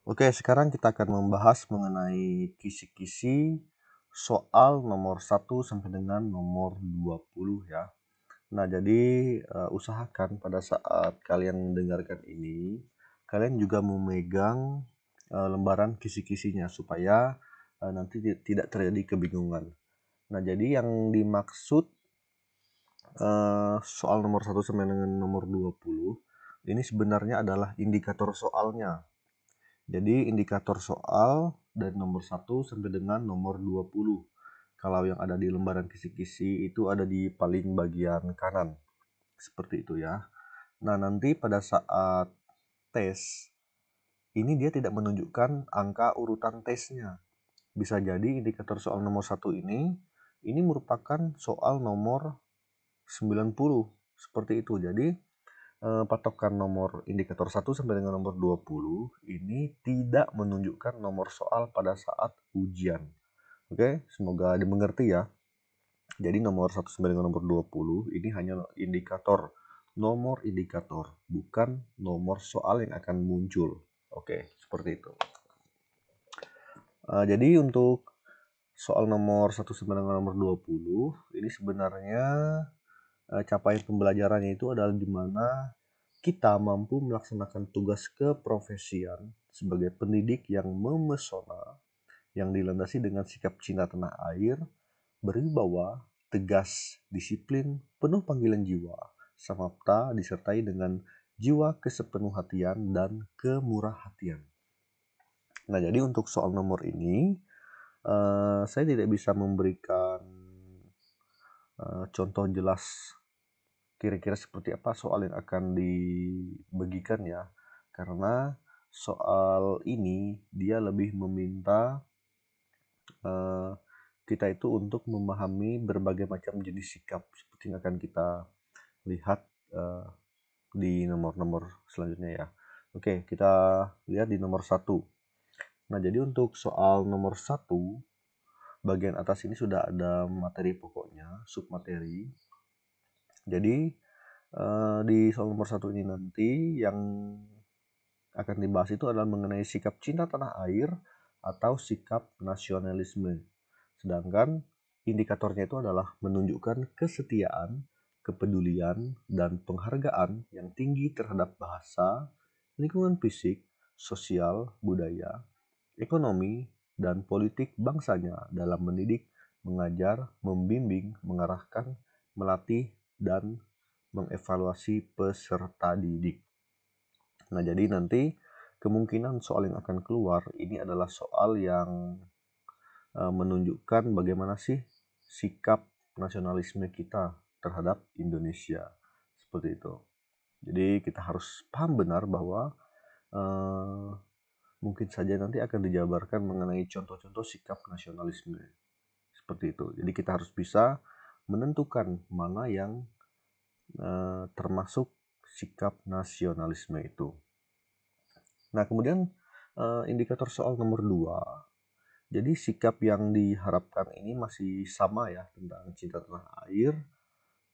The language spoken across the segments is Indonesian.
Oke, sekarang kita akan membahas mengenai kisi-kisi soal nomor 1 sampai dengan nomor 20 ya. Nah, jadi usahakan pada saat kalian mendengarkan ini, kalian juga memegang lembaran kisi-kisinya supaya nanti tidak terjadi kebingungan. Nah, jadi yang dimaksud soal nomor 1 sampai dengan nomor 20 ini sebenarnya adalah indikator soalnya. Jadi indikator soal dari nomor 1 sampai dengan nomor 20. Kalau yang ada di lembaran kisi-kisi itu ada di paling bagian kanan. Seperti itu ya. Nah, nanti pada saat tes, ini dia tidak menunjukkan angka urutan tesnya. Bisa jadi indikator soal nomor 1 ini merupakan soal nomor 90. Seperti itu. Jadi patokan nomor indikator 1 sampai dengan nomor 20 ini tidak menunjukkan nomor soal pada saat ujian. Oke, semoga dimengerti ya. Jadi nomor 1 sampai dengan nomor 20 ini hanya indikator, nomor indikator, bukan nomor soal yang akan muncul. Oke, seperti itu. Jadi untuk soal nomor 1 sampai dengan nomor 20 ini sebenarnya capaian pembelajarannya itu adalah di mana kita mampu melaksanakan tugas keprofesian sebagai pendidik yang memesona, yang dilandasi dengan sikap cinta tanah air, berwibawa, tegas, disiplin, penuh panggilan jiwa, samapta disertai dengan jiwa kesepenuhhatian dan kemurah hatian. Nah, jadi untuk soal nomor ini, saya tidak bisa memberikan contoh jelas kira-kira seperti apa soal yang akan dibagikan ya, karena soal ini dia lebih meminta kita itu untuk memahami berbagai macam jenis sikap seperti yang akan kita lihat di nomor-nomor selanjutnya ya. Oke, kita lihat di nomor 1. Nah, jadi untuk soal nomor 1 bagian atas ini sudah ada materi pokoknya, submateri. Jadi di soal nomor 1 ini nanti yang akan dibahas itu adalah mengenai sikap cinta tanah air atau sikap nasionalisme. Sedangkan indikatornya itu adalah menunjukkan kesetiaan, kepedulian, dan penghargaan yang tinggi terhadap bahasa, lingkungan fisik, sosial, budaya, ekonomi, dan politik bangsanya dalam mendidik, mengajar, membimbing, mengarahkan, melatih, dan mengevaluasi peserta didik. Nah, jadi nanti kemungkinan soal yang akan keluar ini adalah soal yang menunjukkan bagaimana sih sikap nasionalisme kita terhadap Indonesia. Seperti itu. Jadi kita harus paham benar bahwa mungkin saja nanti akan dijabarkan mengenai contoh-contoh sikap nasionalisme. Seperti itu. Jadi kita harus bisa menentukan mana yang termasuk sikap nasionalisme itu. Nah, kemudian indikator soal nomor 2. Jadi sikap yang diharapkan ini masih sama ya tentang cinta tanah air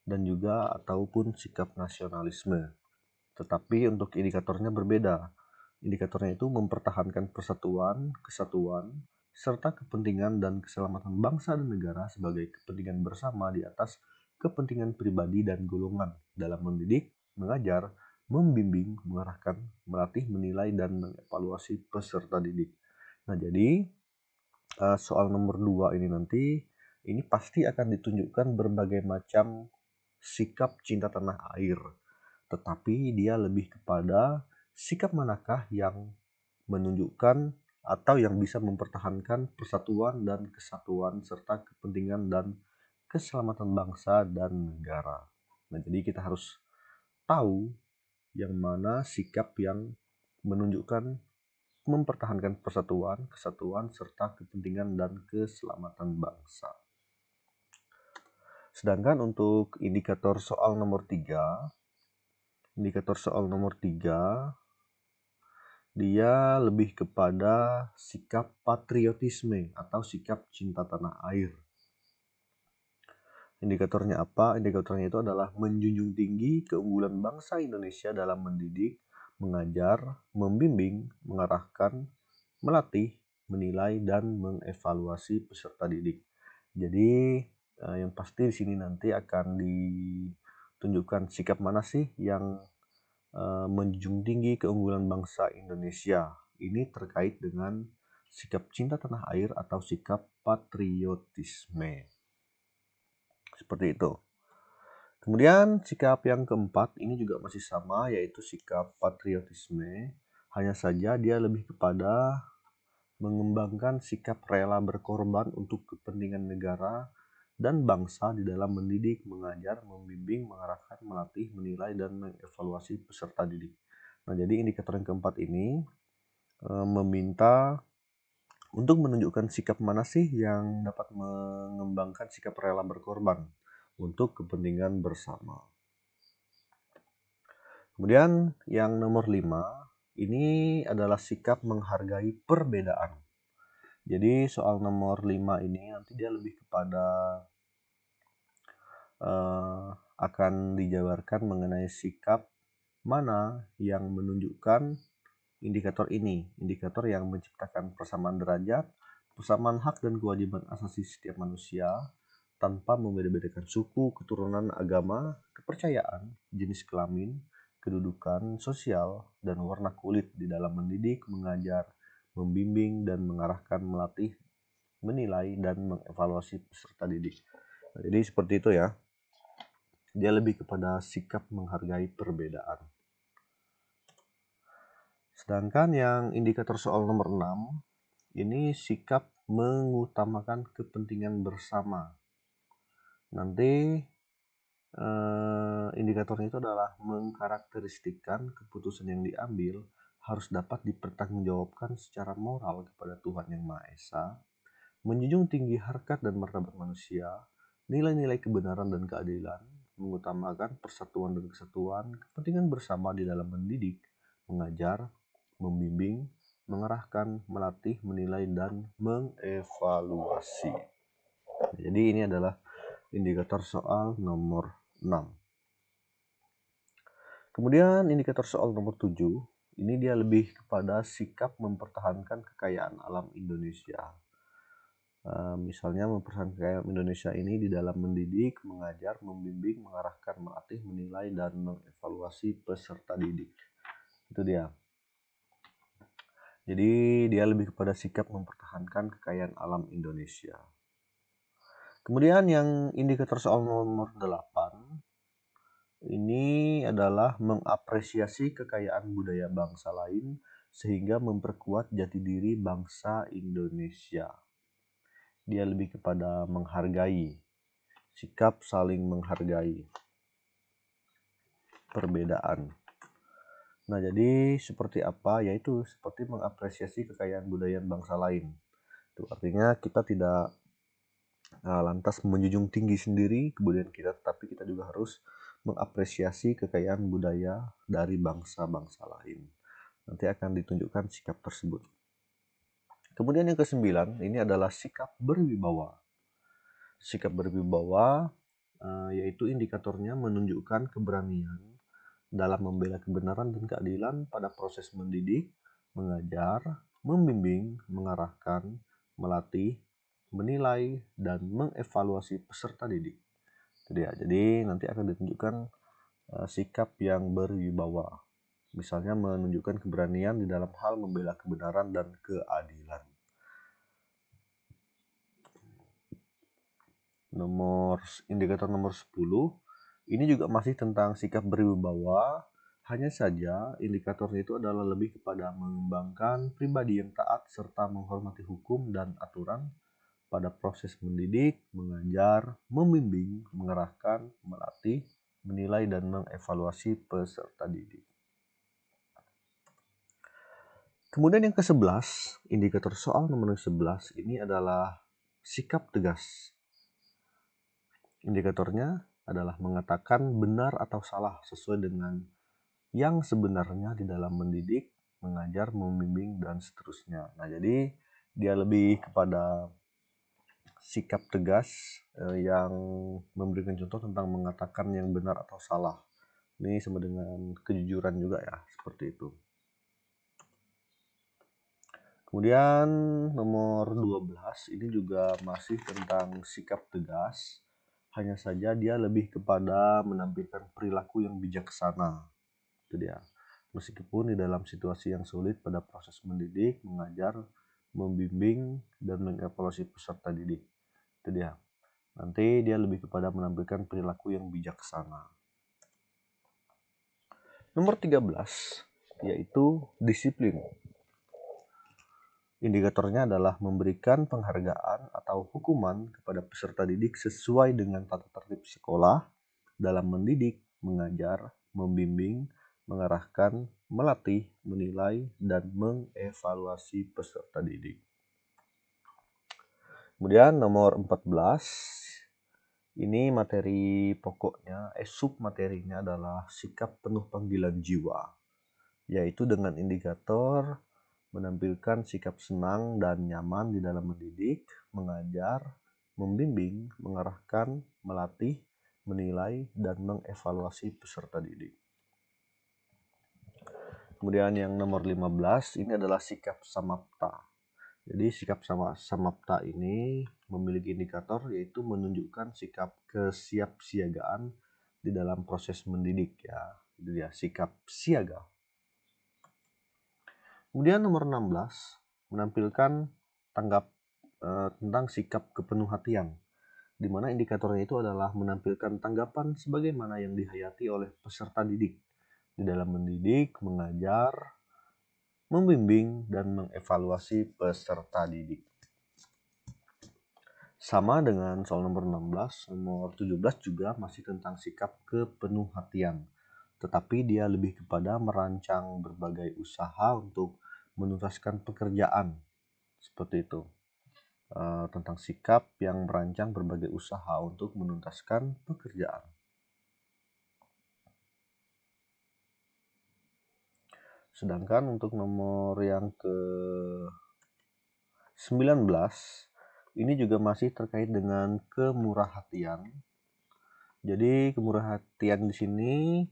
dan juga ataupun sikap nasionalisme. Tetapi untuk indikatornya berbeda. Indikatornya itu mempertahankan persatuan, kesatuan, serta kepentingan dan keselamatan bangsa dan negara sebagai kepentingan bersama di atas kepentingan pribadi dan golongan dalam mendidik, mengajar, membimbing, mengarahkan, melatih, menilai, dan mengevaluasi peserta didik. Nah, jadi soal nomor 2 ini nanti, ini pasti akan ditunjukkan berbagai macam sikap cinta tanah air. Tetapi dia lebih kepada sikap manakah yang menunjukkan atau yang bisa mempertahankan persatuan dan kesatuan serta kepentingan dan keselamatan bangsa dan negara. Nah, jadi kita harus tahu yang mana sikap yang menunjukkan mempertahankan persatuan, kesatuan, serta kepentingan dan keselamatan bangsa. Sedangkan untuk indikator soal nomor 3, dia lebih kepada sikap patriotisme atau sikap cinta tanah air. Indikatornya apa? Indikatornya itu adalah menjunjung tinggi keunggulan bangsa Indonesia dalam mendidik, mengajar, membimbing, mengarahkan, melatih, menilai, dan mengevaluasi peserta didik. Jadi yang pasti di sini nanti akan ditunjukkan sikap mana sih yang menjunjung tinggi keunggulan bangsa Indonesia. Ini terkait dengan sikap cinta tanah air atau sikap patriotisme. Seperti itu. Kemudian sikap yang keempat ini juga masih sama, yaitu sikap patriotisme. Hanya saja dia lebih kepada mengembangkan sikap rela berkorban untuk kepentingan negara dan bangsa di dalam mendidik, mengajar, membimbing, mengarahkan, melatih, menilai, dan mengevaluasi peserta didik. Nah, jadi indikator yang keempat ini meminta untuk menunjukkan sikap mana sih yang dapat mengembangkan sikap rela berkorban untuk kepentingan bersama. Kemudian yang nomor 5, ini adalah sikap menghargai perbedaan. Jadi soal nomor 5 ini nanti dia lebih kepada akan dijabarkan mengenai sikap mana yang menunjukkan indikator ini, indikator yang menciptakan persamaan derajat, persamaan hak dan kewajiban asasi setiap manusia tanpa membeda-bedakan suku, keturunan, agama, kepercayaan, jenis kelamin, kedudukan sosial, dan warna kulit di dalam mendidik, mengajar, membimbing, dan mengarahkan, melatih, menilai, dan mengevaluasi peserta didik. Nah, jadi seperti itu ya. Dia lebih kepada sikap menghargai perbedaan. Sedangkan yang indikator soal nomor 6, ini sikap mengutamakan kepentingan bersama. Nanti indikatornya itu adalah mengkarakteristikkan keputusan yang diambil harus dapat dipertanggungjawabkan secara moral kepada Tuhan Yang Maha Esa, menjunjung tinggi harkat dan martabat manusia, nilai-nilai kebenaran dan keadilan, mengutamakan persatuan dan kesatuan, kepentingan bersama di dalam mendidik, mengajar, membimbing, mengarahkan, melatih, menilai, dan mengevaluasi. Jadi ini adalah indikator soal nomor 6. Kemudian indikator soal nomor 7, ini dia lebih kepada sikap mempertahankan kekayaan alam Indonesia. Misalnya mempertahankan kekayaan Indonesia ini di dalam mendidik, mengajar, membimbing, mengarahkan, melatih, menilai, dan mengevaluasi peserta didik. Itu dia. Jadi dia lebih kepada sikap mempertahankan kekayaan alam Indonesia. Kemudian yang indikator soal nomor 8, ini adalah mengapresiasi kekayaan budaya bangsa lain sehingga memperkuat jati diri bangsa Indonesia. Dia lebih kepada menghargai, sikap saling menghargai perbedaan. Nah, jadi seperti apa? Yaitu seperti mengapresiasi kekayaan budaya bangsa lain. Itu artinya kita tidak lantas menjunjung tinggi sendiri kebudayaan kita, tetapi kita juga harus mengapresiasi kekayaan budaya dari bangsa-bangsa lain. Nanti akan ditunjukkan sikap tersebut. Kemudian yang ke-9, ini adalah sikap berwibawa. Sikap berwibawa yaitu indikatornya menunjukkan keberanian dalam membela kebenaran dan keadilan pada proses mendidik, mengajar, membimbing, mengarahkan, melatih, menilai, dan mengevaluasi peserta didik. Jadi nanti akan ditunjukkan sikap yang berwibawa. Misalnya menunjukkan keberanian di dalam hal membela kebenaran dan keadilan. Indikator nomor 10, ini juga masih tentang sikap berwibawa. Hanya saja indikatornya itu adalah lebih kepada mengembangkan pribadi yang taat serta menghormati hukum dan aturan pada proses mendidik, mengajar, membimbing, mengarahkan, melatih, menilai, dan mengevaluasi peserta didik. Kemudian yang ke-11, indikator soal nomor 11 ini adalah sikap tegas. Indikatornya adalah mengatakan benar atau salah sesuai dengan yang sebenarnya di dalam mendidik, mengajar, membimbing, dan seterusnya. Nah, jadi dia lebih kepada sikap tegas yang memberikan contoh tentang mengatakan yang benar atau salah. Ini sama dengan kejujuran juga ya, seperti itu. Kemudian nomor 12 ini juga masih tentang sikap tegas, hanya saja dia lebih kepada menampilkan perilaku yang bijaksana. Itu dia. Meskipun di dalam situasi yang sulit pada proses mendidik, mengajar, membimbing, dan mengevaluasi peserta didik. Itu dia. Nanti dia lebih kepada menampilkan perilaku yang bijaksana. Nomor 13 yaitu disiplin. Indikatornya adalah memberikan penghargaan atau hukuman kepada peserta didik sesuai dengan tata tertib sekolah dalam mendidik, mengajar, membimbing, mengarahkan, melatih, menilai, dan mengevaluasi peserta didik. Kemudian nomor 14, ini materi pokoknya, submaterinya adalah sikap penuh panggilan jiwa, yaitu dengan indikator menampilkan sikap senang dan nyaman di dalam mendidik, mengajar, membimbing, mengarahkan, melatih, menilai, dan mengevaluasi peserta didik. Kemudian yang nomor 15 ini adalah sikap samapta. Jadi sikap samapta ini memiliki indikator yaitu menunjukkan sikap kesiapsiagaan di dalam proses mendidik ya. Itu dia sikap siaga. Kemudian nomor 16 menampilkan tentang sikap kepenuhhatian, di mana indikatornya itu adalah menampilkan tanggapan sebagaimana yang dihayati oleh peserta didik di dalam mendidik, mengajar, membimbing, dan mengevaluasi peserta didik. Sama dengan soal nomor 16, nomor 17 juga masih tentang sikap kepenuhhatian, tetapi dia lebih kepada merancang berbagai usaha untuk menuntaskan pekerjaan. Seperti itu. Tentang sikap yang merancang berbagai usaha untuk menuntaskan pekerjaan. Sedangkan untuk nomor yang ke-19 ini juga masih terkait dengan kemurahhatian. Jadi kemurahhatian di sini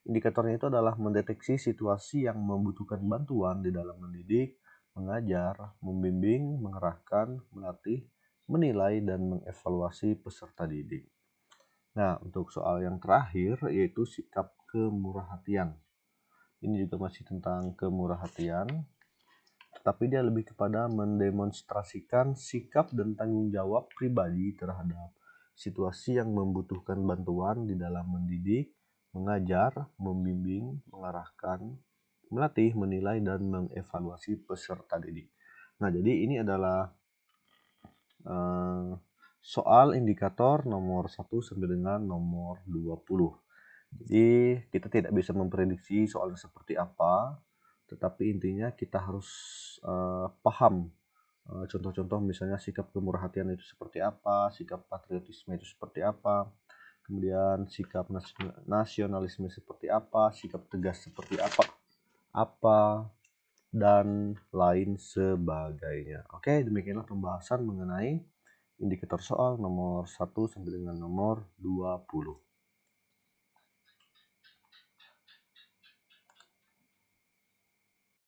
indikatornya itu adalah mendeteksi situasi yang membutuhkan bantuan di dalam mendidik, mengajar, membimbing, mengarahkan, melatih, menilai, dan mengevaluasi peserta didik. Nah, untuk soal yang terakhir yaitu sikap kemurahhatian. Ini juga masih tentang kemurahhatian, tetapi dia lebih kepada mendemonstrasikan sikap dan tanggung jawab pribadi terhadap situasi yang membutuhkan bantuan di dalam mendidik, mengajar, membimbing, mengarahkan, melatih, menilai, dan mengevaluasi peserta didik. Nah, jadi ini adalah soal indikator nomor 1 sampai dengan nomor 20. Jadi kita tidak bisa memprediksi soalnya seperti apa, tetapi intinya kita harus paham contoh-contoh misalnya sikap kemurahhatian itu seperti apa, sikap patriotisme itu seperti apa, kemudian sikap nasionalisme seperti apa, sikap tegas seperti apa, dan lain sebagainya. Oke, demikianlah pembahasan mengenai indikator soal nomor 1 sampai dengan nomor 20.